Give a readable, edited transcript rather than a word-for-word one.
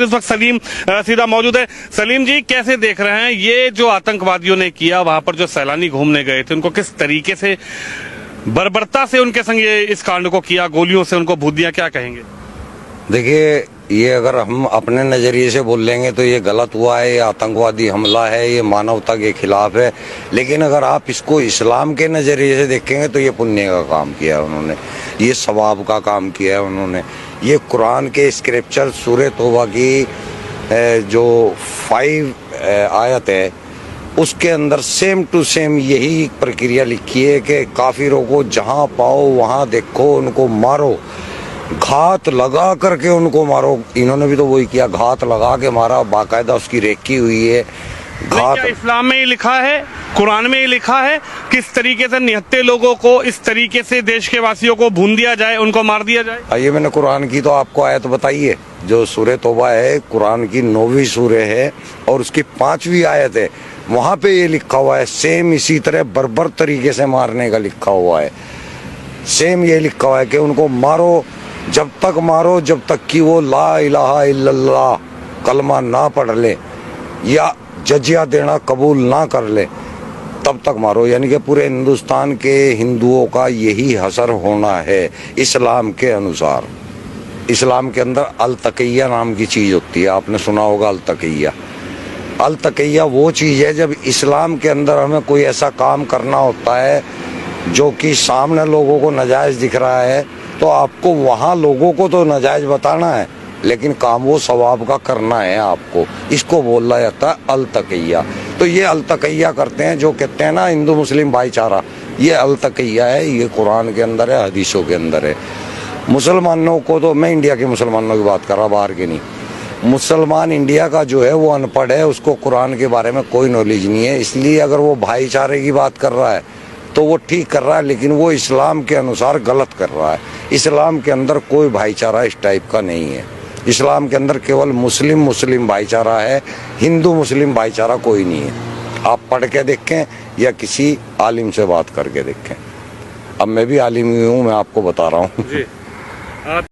इस वक्त सलीम सीधा मौजूद है। सलीम जी, कैसे देख रहे हैं ये जो आतंकवादियों ने किया, वहां पर जो सैलानी घूमने गए थे उनको किस तरीके से बर्बरता से उनके संग ये इस कांड को किया, गोलियों से उनको भूत दिया, क्या कहेंगे? देखिए, ये अगर हम अपने नजरिए से बोल लेंगे तो ये गलत हुआ है, ये आतंकवादी हमला है, ये मानवता के खिलाफ है। लेकिन अगर आप इसको इस्लाम के नजरिए से देखेंगे तो ये पुण्य का काम किया है उन्होंने, ये सवाब का काम किया है उन्होंने। ये कुरान के स्क्रिप्चर सूरह तौबा की जो 5 आयत है उसके अंदर सेम टू सेम यही प्रक्रिया लिखी है कि काफिरों को जहां पाओ वहां देखो, उनको मारो, घात लगा करके उनको मारो। इन्होंने भी तो वही किया, घात लगा के मारा, बाकायदा उसकी रेकी हुई है। घात क्या इस्लाम में ही लिखा है, कुरान में ही लिखा है किस तरीके से निहत्थे लोगों को इस तरीके से देश के वासियों को भून दिया जाए, उनको मार दिया जाए? आइए, मैंने कुरान की तो आपको आयत बताई है, जो सूरह तौबा है, कुरान की 9वीं सूरह है और उसकी 5वीं आयत है। वहां पे ये लिखा हुआ है, सेम इसी तरह बर्बर तरीके से मारने का लिखा हुआ है। सेम ये लिखा हुआ है कि उनको मारो, जब तक मारो जब तक कि वो ला इलाहा इल्लल्लाह कलमा ना पढ़ ले या जजिया देना कबूल ना कर ले, तब तक मारो। यानी कि पूरे हिंदुस्तान के हिंदुओं का यही हसर होना है इस्लाम के अनुसार। इस्लाम के अंदर अल तकिया नाम की चीज होती है, आपने सुना होगा अल तकिया। अल तकिया वो चीज है जब इस्लाम के अंदर हमें कोई ऐसा काम करना होता है जो कि सामने लोगों को नाजायज दिख रहा है, तो आपको वहां लोगों को तो नाजायज बताना है, लेकिन काम वो सवाब का करना है आपको। इसको बोला जाता है अल तकिया। तो ये अल तकिया करते हैं, जो कहते हैं ना हिंदू मुस्लिम भाईचारा, ये अल तकिया है, ये कुरान के अंदर है, हदीसों के अंदर है। मुसलमानों को तो, मैं इंडिया के मुसलमानों की बात कर रहा, बाहर के नहीं। मुसलमान इंडिया का जो है वो अनपढ़ है, उसको कुरान के बारे में कोई नॉलेज नहीं है। इसलिए अगर वो भाईचारे की बात कर रहा है तो वो ठीक कर रहा है, लेकिन वो इस्लाम के अनुसार गलत कर रहा है। इस्लाम के अंदर कोई भाईचारा इस टाइप का नहीं है। इस्लाम के अंदर केवल मुस्लिम मुस्लिम भाईचारा है, हिंदू मुस्लिम भाईचारा कोई नहीं है। आप पढ़ के देखें या किसी आलिम से बात करके देखें। अब मैं भी आलिम ही हूँ, मैं आपको बता रहा हूँ।